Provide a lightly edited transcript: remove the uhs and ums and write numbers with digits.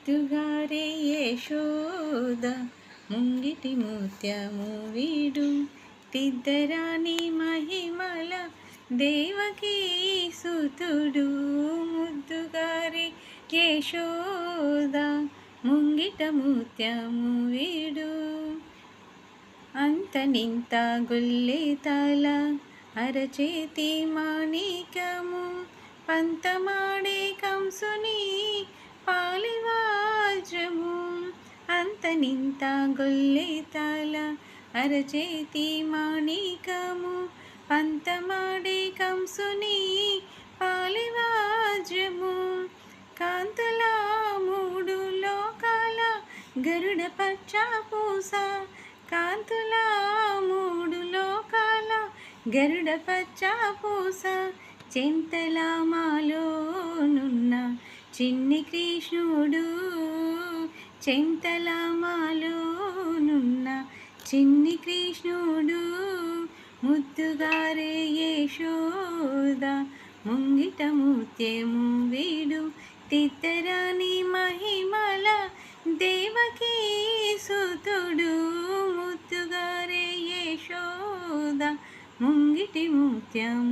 ముద్దుగారే యశోద ముంగిటి ముత్యము వీడు తిద్దరాని మహిమల దేవకీ సుతుడు. ముద్దుగారే యశోద ముంగిట ముత్యము వీడు అంతనింత గొల్లెతల అరచేతి మాణిక్యము పంతమాడే కంసుని పాలివాజ్రము. అంతనింత గొల్లెతల అరచేతి మాణిక్యము పంతమాడే కంసుని పాలివాజ్రము. కాంతుల మూడు లోకాల గరుడ పచ్చ పూస కాంతుల మూడు లోకాల గరుడ పచ్చ పూస చింతల మాలోనున్న చిన్ని కృష్ణుడు. చింతల మాలోనున్న చిన్ని కృష్ణుడు. ముద్దుగారే యశోద ముంగిట ముత్యము వీడు తిద్దరాని మహిమల దేవకీ సుతుడు. ముద్దుగారే యశోద ముంగిటి ముత్యము